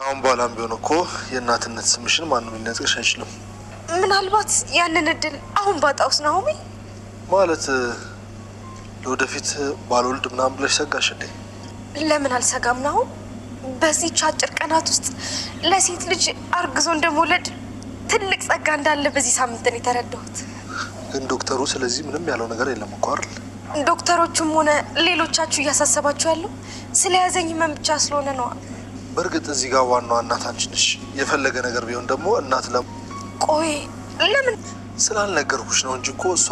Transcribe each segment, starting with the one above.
ካሁን በኋላም ቢሆን እኮ የእናትነት ስምሽን ማንም ሊነጥቅሽ አይችልም። ምናልባት ያንን እድል አሁን ባጣውስ ናሆሚ? ማለት ለወደፊት ባልወልድ ምናምን ብለሽ ሰጋሽ እንዴ? ለምን አልሰጋም ናሆም። በዚህች አጭር ቀናት ውስጥ ለሴት ልጅ አርግዞ እንደመውለድ ትልቅ ጸጋ እንዳለ በዚህ ሳምንት ነው የተረዳሁት። ግን ዶክተሩ ስለዚህ ምንም ያለው ነገር የለም እኮ አይደል? ዶክተሮቹም ሆነ ሌሎቻችሁ እያሳሰባችሁ ያለው ስለያዘኝ ህመም ብቻ ስለሆነ ነው። በእርግጥ እዚህ ጋር ዋናዋ እናት አንቺ ነሽ። የፈለገ ነገር ቢሆን ደግሞ እናት ቆይ ለምን ስላልነገርኩሽ ነው እንጂ እኮ እሷ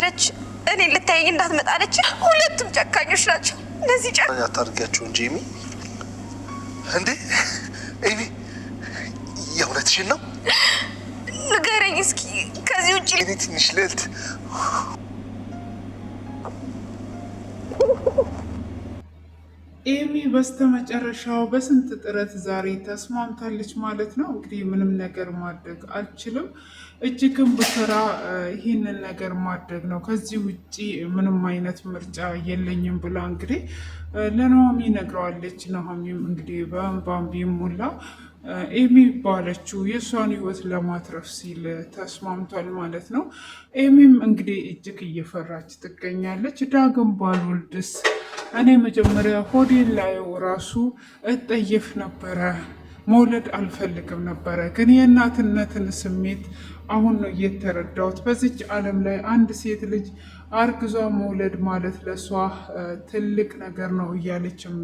እኔ ልታየኝ እንዳትመጣለች። ሁለቱም ጨካኞች ናቸው። እነዚህ ጨካኝ አታድርጊያቸው እንጂ ኤሚ። እንዴ ኤሚ የእውነትሽን ነው? ንገረኝ እስኪ ከዚህ ውጭ። እኔ ትንሽ ልዕልት ኤሚ በስተመጨረሻው በስንት ጥረት ዛሬ ተስማምታለች ማለት ነው። እንግዲህ ምንም ነገር ማድረግ አልችልም፣ እጅግም ብሰራ ይህንን ነገር ማድረግ ነው፣ ከዚህ ውጭ ምንም አይነት ምርጫ የለኝም ብላ እንግዲህ ለኑሃሚ ነግረዋለች። ኑሃሚም እንግዲህ በእንባም ቢሞላ ኤሚ ባለችው የእሷን ህይወት ለማትረፍ ሲል ተስማምቷል ማለት ነው። ኤሚም እንግዲህ እጅግ እየፈራች ትገኛለች። ዳግም ባልወልድስ እኔ መጀመሪያ ሆዴን ላይ ራሱ እጠየፍ ነበረ፣ መውለድ አልፈልግም ነበረ። ግን የእናትነትን ስሜት አሁን ነው እየተረዳሁት። በዚች ዓለም ላይ አንድ ሴት ልጅ አርግዟ መውለድ ማለት ለሷ ትልቅ ነገር ነው እያለችም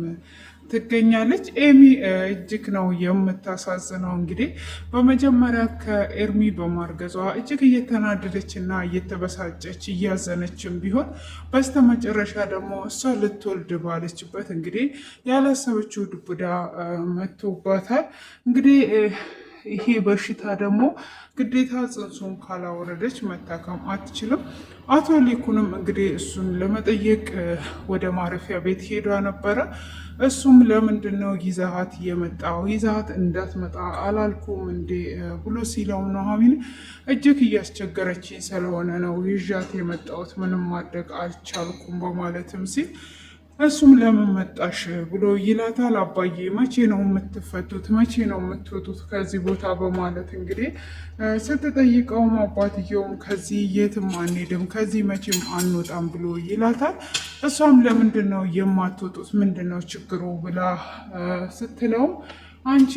ትገኛለች። ኤሚ እጅግ ነው የምታሳዝነው። እንግዲህ በመጀመሪያ ከኤርሚ በማርገዟ እጅግ እየተናደደች እና እየተበሳጨች እያዘነችም ቢሆን በስተመጨረሻ ደግሞ እሷ ልትወልድ ባለችበት እንግዲህ ያላሰበችው ዱብዳ መቶባታል። እንግዲህ ይሄ በሽታ ደግሞ ግዴታ ጽንሱን ካላወረደች መታከም አትችልም። አቶ ሊኩንም እንግዲህ እሱን ለመጠየቅ ወደ ማረፊያ ቤት ሄዷ ነበረ። እሱም ለምንድን ነው ይዛሃት የመጣው? ይዛሃት እንዳትመጣ አላልኩም እንዴ ብሎ ሲለው ኑሃሚን እጅግ እያስቸገረችኝ ስለሆነ ነው ይዣት የመጣሁት፣ ምንም ማድረግ አልቻልኩም በማለትም ሲል እሱም ለምን መጣሽ ብሎ ይላታል። አባዬ መቼ ነው የምትፈቱት? መቼ ነው የምትወጡት ከዚህ ቦታ በማለት እንግዲህ ስትጠይቀውም አባትየውም ከዚህ የትም አንሄድም፣ ከዚህ መቼም አንወጣም ብሎ ይላታል። እሷም ለምንድን ነው የማትወጡት? ምንድን ነው ችግሩ ብላ ስትለውም አንቺ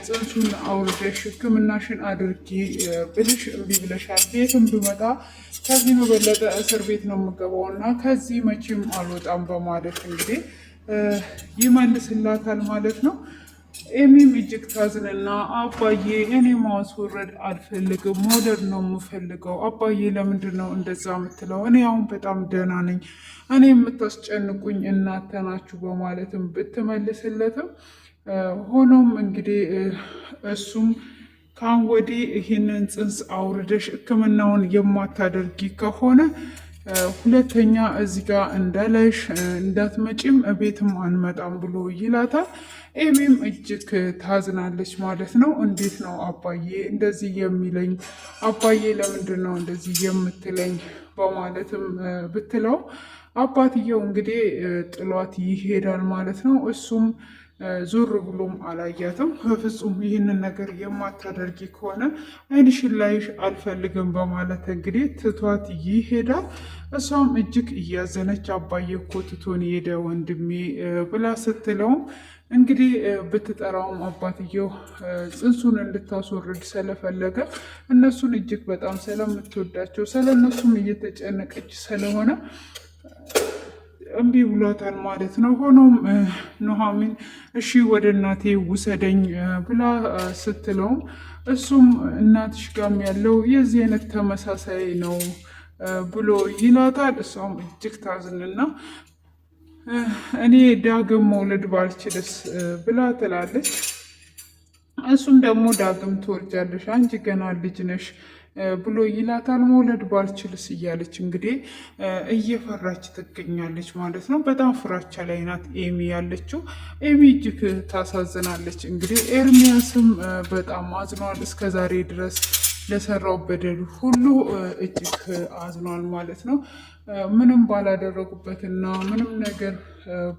ጽንሱን አውርደሽ ሕክምናሽን አድርጊ ብልሽ እምቢ ብለሻል። ቤትም ብመጣ ከዚህ በበለጠ እስር ቤት ነው የምገባው እና ከዚህ መቼም አልወጣም በማለት እንግዲህ ይመልስላታል ማለት ነው። ኤሚም እጅግ ታዝንና አባዬ እኔ ማስወረድ አልፈልግም፣ መውለድ ነው የምፈልገው። አባዬ ለምንድን ነው እንደዛ የምትለው? እኔ አሁን በጣም ደህና ነኝ፣ እኔ የምታስጨንቁኝ እናንተ ናችሁ በማለትም ብትመልስለትም ሆኖም እንግዲህ እሱም ካሁን ወዲህ ይህንን ጽንስ አውርደሽ ሕክምናውን የማታደርጊ ከሆነ ሁለተኛ እዚህ ጋር እንዳለሽ እንዳትመጪም ቤትም አንመጣም ብሎ ይላታል። ኤሚም እጅግ ታዝናለች ማለት ነው። እንዴት ነው አባዬ እንደዚህ የሚለኝ? አባዬ ለምንድን ነው እንደዚህ የምትለኝ? በማለትም ብትለው አባትየው እንግዲህ ጥሏት ይሄዳል ማለት ነው። እሱም ዞር ብሎም አላያትም። በፍጹም ይህንን ነገር የማታደርጊ ከሆነ ዓይንሽን ላይሽ አልፈልግም በማለት እንግዲህ ትቷት ይሄዳል። እሷም እጅግ እያዘነች አባዬ እኮ ትቶን ሄደ ወንድሜ ብላ ስትለውም እንግዲህ ብትጠራውም አባትየው ጽንሱን እንድታስወርድ ስለፈለገ እነሱን እጅግ በጣም ስለምትወዳቸው ስለነሱም እየተጨነቀች ስለሆነ እምቢ ብሏታል ማለት ነው። ሆኖም ኑሃሚን እሺ ወደ እናቴ ውሰደኝ ብላ ስትለውም እሱም እናትሽ ጋም ያለው የዚህ አይነት ተመሳሳይ ነው ብሎ ይላታል። እሷም እጅግ ታዝንና እኔ ዳግም መውለድ ባልችልስ ብላ ትላለች። እሱም ደግሞ ዳግም ትወልጃለሽ፣ አንቺ ገና ልጅ ነሽ ብሎ ይላታል። መውለድ ባልችልስ እያለች እንግዲህ እየፈራች ትገኛለች ማለት ነው። በጣም ፍራቻ ላይ ናት ኤሚ ያለችው። ኤሚ እጅግ ታሳዝናለች። እንግዲህ ኤርሚያስም በጣም አዝኗል። እስከዛሬ ድረስ ለሰራው በደል ሁሉ እጅግ አዝኗል ማለት ነው። ምንም ባላደረጉበትና ምንም ነገር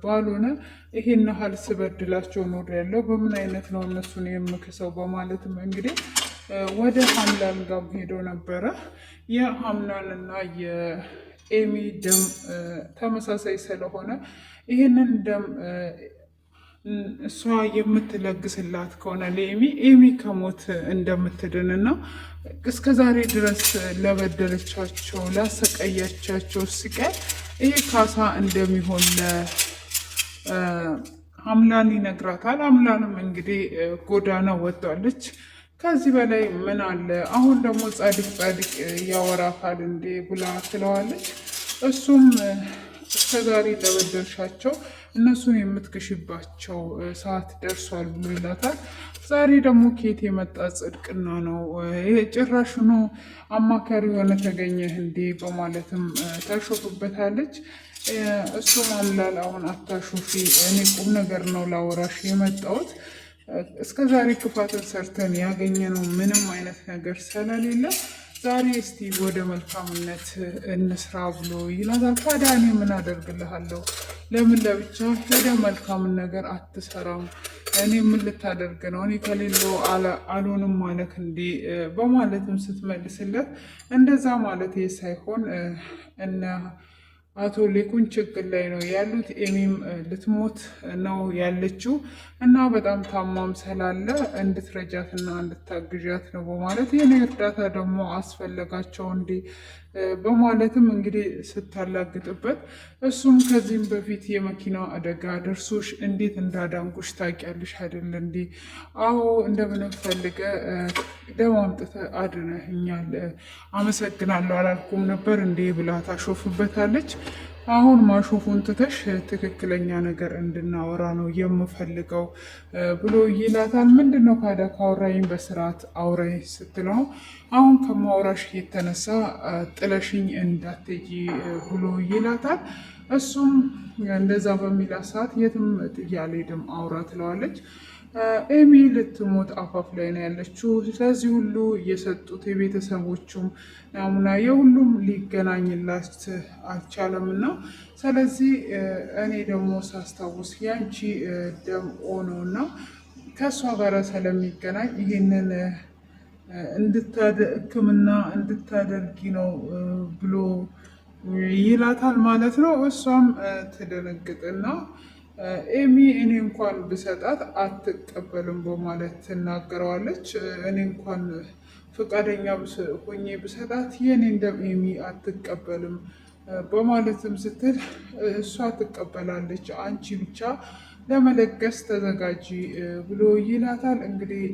ባልሆነ ይሄን ያህል ስበድላቸው ኖር ያለው በምን አይነት ነው እነሱን የምክሰው በማለትም እንግዲህ ወደ ሀምላን ጋር ሄዶ ነበረ። የሀምላንና የኤሚ ደም ተመሳሳይ ስለሆነ ይህንን ደም እሷ የምትለግስላት ከሆነ ኤሚ ከሞት እንደምትድንና እስከ ዛሬ ድረስ ለበደለቻቸው ላሰቃያቻቸው ስቃይ ይሄ ካሳ እንደሚሆን ለሀምላን ይነግራታል። ሀምላንም እንግዲህ ጎዳና ወጥታለች። ከዚህ በላይ ምን አለ? አሁን ደግሞ ጻድቅ ጻድቅ ያወራታል እንዴ ብላ ትለዋለች። እሱም እስከዛሬ ለበደልሻቸው እነሱን የምትክሽባቸው ሰዓት ደርሷል ብሎ ይላታል። ዛሬ ደግሞ ከየት የመጣ ጽድቅና ነው? ጭራሽኑ አማካሪ የሆነ ተገኘህ እንዴ በማለትም ታሾፍበታለች። እሱም አምላል አሁን አታሾፊ፣ እኔ ቁም ነገር ነው ላወራሽ የመጣሁት እስከ ዛሬ ክፋትን ሰርተን ያገኘነው ምንም አይነት ነገር ስለሌለ ዛሬ እስቲ ወደ መልካምነት እንስራ ብሎ ይላታል። ታዲያ እኔ ምን አደርግልሃለሁ? ለምን ለብቻ ሄደ መልካምን ነገር አትሰራም? እኔ ምን ልታደርግ ነው? እኔ ከሌለው አልሆንም ማለት እንዴ በማለትም ስትመልስለት እንደዛ ማለት ሳይሆን እነ አቶ ሌኩን ችግር ላይ ነው ያሉት። ኤሚም ልትሞት ነው ያለችው እና በጣም ታማም ስላለ እንድትረጃትና እንድታግዣት ነው በማለት የኔ እርዳታ ደግሞ አስፈለጋቸው እንዲ በማለትም እንግዲህ ስታላግጥበት እሱም ከዚህም በፊት የመኪና አደጋ ደርሶሽ እንዴት እንዳዳንኩሽ ታውቂያለሽ አይደል? እንዲ አዎ እንደምንም ፈልገ ደም አምጥተህ አድነህኛል፣ አመሰግናለሁ አላልኩም ነበር እንዴ ብላ ታሾፍበታለች። አሁን ማሾፉን ትተሽ ትክክለኛ ነገር እንድናወራ ነው የምፈልገው ብሎ ይላታል። ምንድን ነው ካዳ ካወራኝ በስርዓት አውራኝ ስትለው አሁን ከማውራሽ የተነሳ ጥለሽኝ እንዳትሄጂ ብሎ ይላታል። እሱም እንደዛ በሚላት ሰዓት የትም ጥዬ አልሄድም አውራ ትለዋለች። ኤሚ ልትሞት አፋፍ ላይ ነው ያለችው። ስለዚህ ሁሉ እየሰጡት የቤተሰቦቹም ናሙና የሁሉም ሊገናኝላት አልቻለም እና ስለዚህ እኔ ደግሞ ሳስታውስ ያንቺ ደም ሆኖ እና ከእሷ ጋር ስለሚገናኝ ይህንን ሕክምና እንድታደርጊ ነው ብሎ ይላታል ማለት ነው። እሷም ትደነግጥና ኤሚ እኔ እንኳን ብሰጣት አትቀበልም በማለት ትናገረዋለች። እኔ እንኳን ፈቃደኛ ሆኜ ብሰጣት የኔ እንደም ኤሚ አትቀበልም በማለትም ስትል እሷ ትቀበላለች፣ አንቺ ብቻ ለመለገስ ተዘጋጂ ብሎ ይላታል። እንግዲህ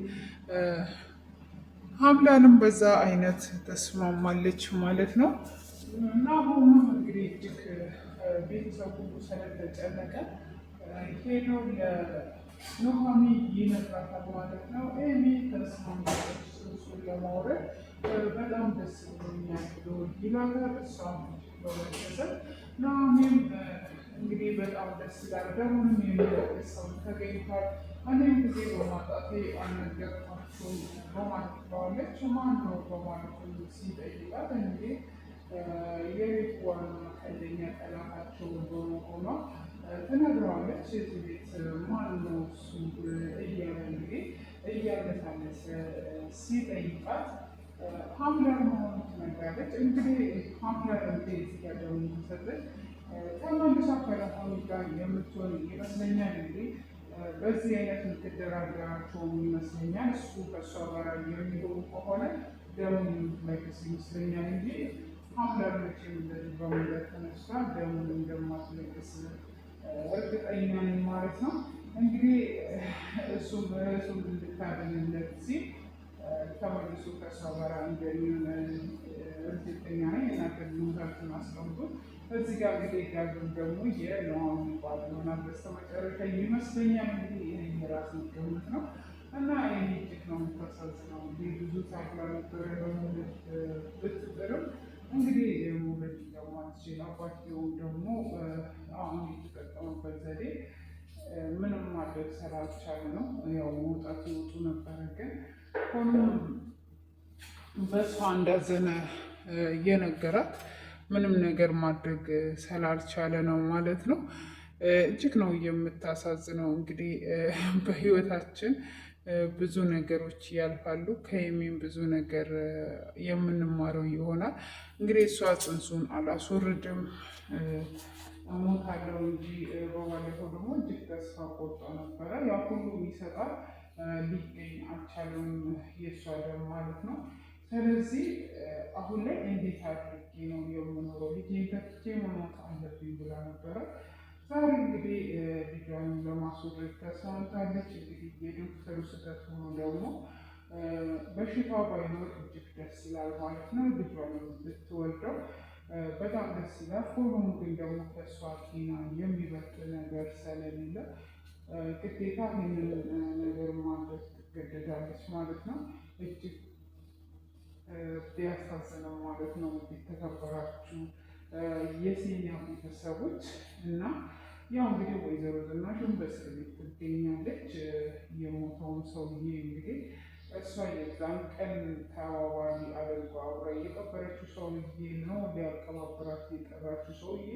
ሀምላንም በዛ አይነት ተስማማለች ማለት ነው። እና አሁን እንግዲህ እጅግ ቤተሰብ ሁሉ ስለተጨነቀ ሄዶ ለኑሃሚ ይነግራታል ማለት ነው። ኤሚ ተስማማለች እሱን ለማውረድ በጣም ደስ ብሎኛል ብሎ ይላታል። እሷም በመደሰት ኑሃሚም እንግዲህ በጣም ደስ ይላል፣ ደሙንም የሚለግስ ሰው ተገኝቷል፣ እኔም ጊዜ በማጣቴ አልነገርኳችሁም በማለት ትለዋለች። ማን ነው በማለት ሲጠይቃት እንግዲህ የቤት ዋና ቀንደኛ ጠላታቸው በመሆኗ ትነግረዋለች። እዚህ ቤት ማን ነው እሱ እያለ እንግዲህ እያለታለች ሲጠይቃት ሀምላን መሆኑ ትነግራለች። እንግዲህ ሀምላን እንዴት ያለው ሰጠች ተመልሳ ከለሆኑ ጋር የምትሆን ይመስለኛል። እንግዲህ በዚህ አይነት የምትደራደራቸውም ይመስለኛል። እሱ ከእሷ ጋር የሚሆኑ ከሆነ ደሙን የምትለግስ ይመስለኛል እንጂ ሀምላን መቼም እንደዚህ በሙለት ተነሳ ደሙን እንደማትለግስ እርግጠኛ ነኝ ማለት ነው። እንግዲህ እሱም እንድታደንለት ሲል ተመልሶ ከእሷ ጋር እንደሚሆን እርግጠኛ ነኝ እና ከግንታችን አስቀምጡ። እዚህ ጋር እንግዲህ ዳግም ደግሞ የኑሃሚ ባል ይሆናል በስተመጨረሻ ይመስለኛል። እንግዲህ ይህ የራስ ግምት ነው እና ይህ እጅግ ነው የምታሳዝነው። እንግዲህ ብዙ ታግላ ነበረ በመውለድ ብትጥርም እንግዲህ መውለድ እንደማትችል አባትየውም ደግሞ አሁን የተጠቀሙበት ዘዴ ምንም ማድረግ ስላልቻለ ነው። ያው መውጣት ይወጡ ነበረ፣ ግን ሆኖም በእሷ እንዳዘነ እየነገራት ምንም ነገር ማድረግ ስላልቻለ ነው ማለት ነው። እጅግ ነው የምታሳዝነው። እንግዲህ በህይወታችን ብዙ ነገሮች ያልፋሉ። ከየሚን ብዙ ነገር የምንማረው ይሆናል። እንግዲህ እሷ ጽንሱን አላስወርድም እሞታለሁ እንጂ በባለፈው ደግሞ እጅግ ተስፋ ቆርጦ ነበረ። ያ ሁሉ ይሰጣል ሊገኝ አልቻለም፣ የእሷ ደም ማለት ነው። ስለዚህ አሁን ላይ እንዴት አድርጌ ነው የምኖረው? ልጄን ተፍቼ መሞት አለብኝ ብላ ነበረ። ዛሬ እንግዲህ ልጇን ለማስወረድ ተስማምታለች። እንግዲህ የዶክተሩ ስህተት ሆኖ ደግሞ በሽታው ባይኖር እጅግ ደስ ይላል ማለት ነው። ልጇን ብትወልደው በጣም ደስ ይላል። ሆኖም ግን ደግሞ ከእሷ ጤና የሚበልጥ ነገር ስለሌለ ግዴታ ይህንን ነገር ማድረግ ትገደዳለች ማለት ነው። እጅግ ቢያሳዝነው ማለት ነው። የተከበራችሁ የሴኛ ቤተሰቦች እና ያው እንግዲህ ወይዘሮ ዝናሽን በእስር ቤት ትገኛለች። የሞተውን ሰውዬ እንግዲህ እሷ የዛን ቀን ተባባሪ አድርጎ አብራ የቀበረችው ሰውዬ ነው። ሊያቀባብራት የጠራችው ሰውዬ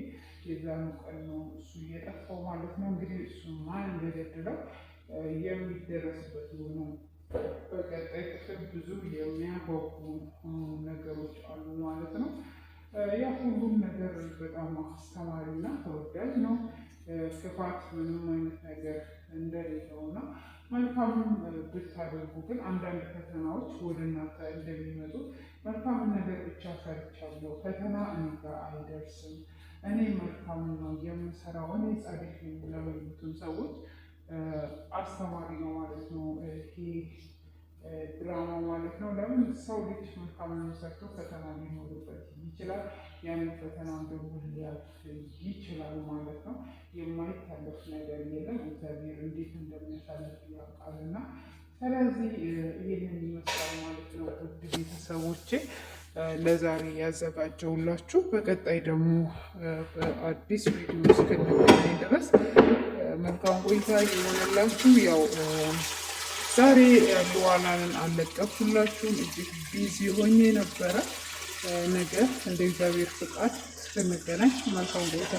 የዛኑ ቀን ነው እሱ እየጠፋው ማለት ነው። እንግዲህ እሱ ማን እንደገደለው የሚደረስበት ነው። በቀጣይ ክፍል ብዙ የሚያጓጉ ነገሮች አሉ ማለት ነው። ያ ሁሉም ነገር በጣም አስተማሪና ተወዳጅ ነው። ክፋት ምንም አይነት ነገር እንደሌለው እና መልካምም ብታደርጉ ግን አንዳንድ ፈተናዎች ወደ እናንተ እንደሚመጡ መልካምን ነገር ብቻ ሰርቻለሁ፣ ፈተና እኔ ጋር አይደርስም፣ እኔ መልካምን ነው የምሰራው፣ እኔ ጻድቅ ለሚሉትን ሰዎች አስተማሪ ነው ማለት ነው ይሄ ድራማ ማለት ነው። ለምን ሰው ልጅ መልካምን ሰርቶ ፈተና ሊኖርበት ይችላል። ያንን ፈተና ደግሞ ሊያልፍ ይችላል ማለት ነው። የማይታለፍ ነገር የለም። እግዚአብሔር እንዴት እንደሚያሳልፍ ያውቃል። እና ስለዚህ ይህንን ይመስላል ማለት ነው። ውድ ቤተሰቦቼ ለዛሬ ያዘጋጀውላችሁ። በቀጣይ ደግሞ በአዲስ ቪዲዮ እስክንገናኝ ድረስ መልካም ቆይታ የሆነላችሁ። ያው ዛሬ ሉዓላንን አልለቀኩላችሁም፣ እጅግ ቢዚ ሆኜ ነበረ። ነገ እንደ እግዚአብሔር ፍቃድ እስክንገናኝ መልካም ቆይታ።